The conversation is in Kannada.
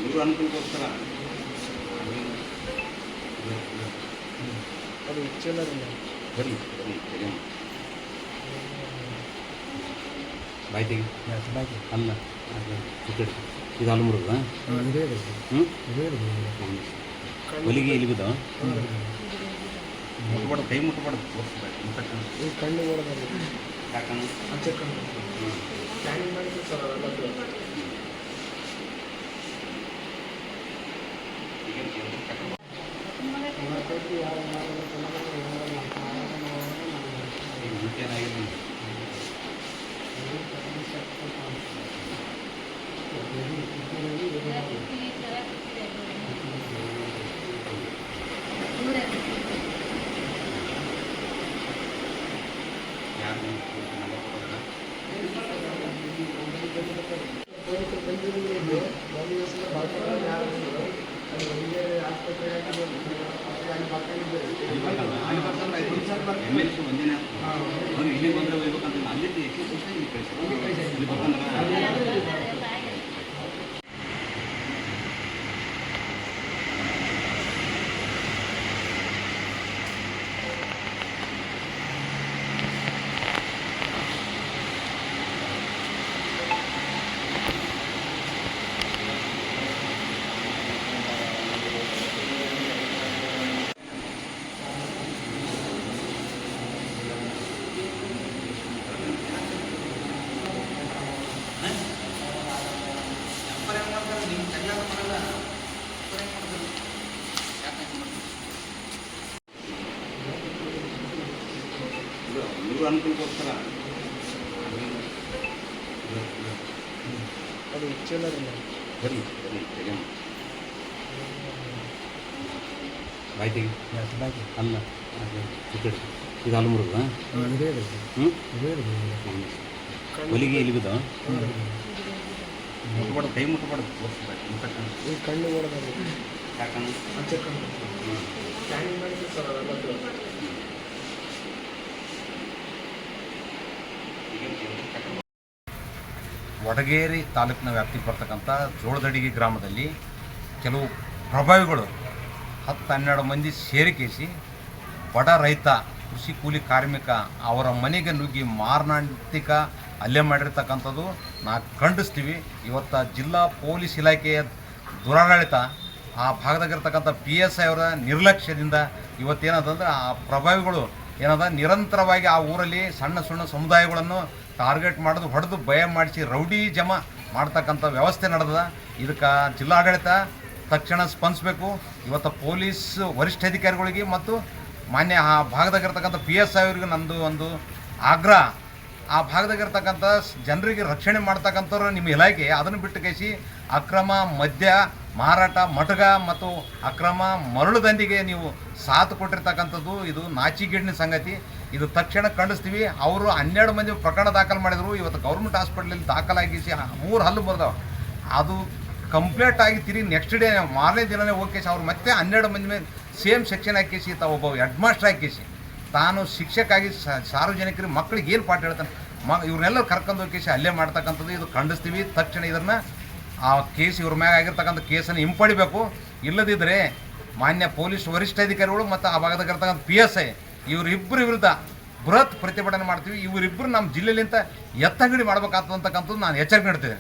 ನೀವು ಅನುಕೂಲಕ್ಕೋಸ್ಕರ ಅದು ಇಚ್ಛೆಲ್ಲ ಬರಲಿ ಬಾಯ್ ತೆಗಿ ಅಲ್ಲ ಇದು ಅಲ್ಲಿ ಮುರಿದ ಹೊಲಿಗೆ ಇಲ್ಲಿ ಬಿದ್ದಾವ ಮುಟ್ಬಾರ್ದು, ಕೈ ಮುಟ್ಬಾರ್ದು, ಕಣ್ಣು ಯಾಕಂದ್ರೆ ಸ್ಕ್ಯಾನಿಂಗ್ ಮಾಡಿದ್ರು ಸರ್ ಅವೆಲ್ಲ MLC ಒಂದಿನ ಅವ್ರು ಇಲ್ಲಿ ಬಂದರೆ ಹೋಗ್ಬೇಕಂತ ಅಲ್ಲಿದ್ದು ಇಲ್ಲಿ ಕಳಿಸಿ ಇಲ್ಲಿ ಬಂದ್ರೆ ನೀವು ಅನುಕೂಲಕ್ಕೋಸ್ಕರ ಅದು ಇಚ್ಛೆಲ್ಲ ಬರಲಿ ಬಾಯ್ ತೆಗಿ ಅಲ್ಲ ಇದು ಅಲ್ಲಿ ಮುರಿದ ಹೊಲಿಗೆ ಇಲ್ಲಿ ಬಿದ್ದಾವ ಮುಟ್ಬಾರ್ದು, ಕೈ ಮುಟ್ಬಾರ್ದು, ಕಣ್ಣು ಯಾಕಂದ್ರೆ ಸ್ಕ್ಯಾನಿಂಗ್ ಮಾಡಿದ್ರು ಸರ್ ಅವೆಲ್ಲ ವಡಗೇರಿ ತಾಲೂಕಿನ ವ್ಯಾಪ್ತಿಗೆ ಬರ್ತಕ್ಕಂಥ ಜೋಳದಡಿಗೆ ಗ್ರಾಮದಲ್ಲಿ ಕೆಲವು ಪ್ರಭಾವಿಗಳು 10-12 ಮಂದಿ ಸೇರಿಕೇಸಿ ಬಡ ರೈತ ಕೃಷಿ ಕೂಲಿ ಕಾರ್ಮಿಕ ಅವರ ಮನೆಗೆ ನುಗ್ಗಿ ಮಾರಣಾಂತಿಕ ಹಲ್ಲೆ ಮಾಡಿರ್ತಕ್ಕಂಥದ್ದು ನಾವು ಖಂಡಿಸ್ತೀವಿ. ಇವತ್ತು ಜಿಲ್ಲಾ ಪೊಲೀಸ್ ಇಲಾಖೆಯ ದುರಾಡಳಿತ, ಆ ಭಾಗದಾಗಿರ್ತಕ್ಕಂಥ PSI ಅವರ ನಿರ್ಲಕ್ಷ್ಯದಿಂದ ಇವತ್ತೇನದಂದ್ರೆ ಆ ಪ್ರಭಾವಿಗಳು ನಿರಂತರವಾಗಿ ಆ ಊರಲ್ಲಿ ಸಣ್ಣ ಸಮುದಾಯಗಳನ್ನು ಟಾರ್ಗೆಟ್ ಮಾಡೋದು, ಹೊಡೆದು ಭಯ ಮಾಡಿಸಿ ರೌಡಿ ಜಮಾ ಮಾಡ್ತಕ್ಕಂಥ ವ್ಯವಸ್ಥೆ ನಡೆದ. ಇದಕ್ಕೆ ಜಿಲ್ಲಾಡಳಿತ ತಕ್ಷಣ ಸ್ಪಂದಿಸಬೇಕು. ಇವತ್ತು ಪೊಲೀಸ್ ವರಿಷ್ಠಾಧಿಕಾರಿಗಳಿಗೆ ಮತ್ತು ಮಾನ್ಯ ಆ ಭಾಗದಾಗಿರ್ತಕ್ಕಂಥ PSI ಅವರಿಗೆ ನಮ್ಮದು ಒಂದು ಆಗ್ರಹ, ಆ ಭಾಗದಾಗಿರ್ತಕ್ಕಂಥ ಜನರಿಗೆ ರಕ್ಷಣೆ ಮಾಡ್ತಕ್ಕಂಥವ್ರು ನಿಮ್ಮ ಇಲಾಖೆ ಅದನ್ನು ಬಿಟ್ಟು ಕಳಿಸಿ ಅಕ್ರಮ ಮದ್ಯ ಮಾರಾಟ, ಮಟಗ ಮತ್ತು ಅಕ್ರಮ ಮರಳು ದಂಧೆಗೆ ನೀವು ಸಾಥ್ ಕೊಟ್ಟಿರ್ತಕ್ಕಂಥದ್ದು ಇದು ನಾಚಿಗೇಡಿನ ಸಂಗತಿ. ಇದು ತಕ್ಷಣ ಖಂಡಿಸ್ತೀವಿ. ಅವರು 12 ಮಂದಿ ಪ್ರಕರಣ ದಾಖಲು ಮಾಡಿದರು. ಇವತ್ತು ಗೌರ್ಮೆಂಟ್ ಹಾಸ್ಪಿಟ್ಲಲ್ಲಿ ದಾಖಲಾಗಿಸಿ 3 ಹಲ್ಲು ಬರ್ದಾವೆ. ಅದು ಕಂಪ್ಲೀಟ್ ಆಗಿ ತಿರುಗಿ ನೆಕ್ಸ್ಟ್ ಡೇ ಮಾರನೇ ದಿನವೇ ಹೋಗ್ಕೇಸಿ ಅವ್ರು ಮತ್ತೆ 12 ಮಂದಿ ಮೇಲೆ ಸೇಮ್ ಸೆಕ್ಷನ್ ಹಾಕಿಸಿ ಒಬ್ಬ ಹೆಡ್ ಮಾಸ್ಟರ್ ಹಾಕಿಸಿ ತಾನು ಶಿಕ್ಷಕಾಗಿ ಸಾರ್ವಜನಿಕರಿಗೆ ಮಕ್ಕಳಿಗೆ ಏನು ಪಾಠ ಹೇಳ್ತಾನೆ ಇವ್ರನ್ನೆಲ್ಲರೂ ಕರ್ಕೊಂಡು ಹೋಗಿಸಿ ಅಲ್ಲೇ ಮಾಡ್ತಕ್ಕಂಥದ್ದು ಇದು ಖಂಡಿಸ್ತೀವಿ. ತಕ್ಷಣ ಇದನ್ನು ಆ ಕೇಸ್ ಇವ್ರ ಮ್ಯಾಗ ಆಗಿರ್ತಕ್ಕಂಥ ಕೇಸನ್ನು ಹಿಂಪಡಿಬೇಕು. ಇಲ್ಲದಿದ್ದರೆ ಮಾನ್ಯ ಪೊಲೀಸ್ ವರಿಷ್ಠಾಧಿಕಾರಿಗಳು ಮತ್ತು ಆ ಭಾಗದಾಗಿರ್ತಕ್ಕಂಥ PSI ಇವರಿಬ್ಬರ ವಿರುದ್ಧ ಬೃಹತ್ ಪ್ರತಿಭಟನೆ ಮಾಡ್ತೀವಿ. ಇವರಿಬ್ಬರು ನಮ್ಮ ಜಿಲ್ಲೆಯಲ್ಲಿಂದ ಎತ್ತಂಗಡಿ ಮಾಡ್ಬೇಕಾಗ್ತಕ್ಕಂಥದ್ದು ನಾನು ಎಚ್ಚರಿಕೆ ನೀಡ್ತೇನೆ.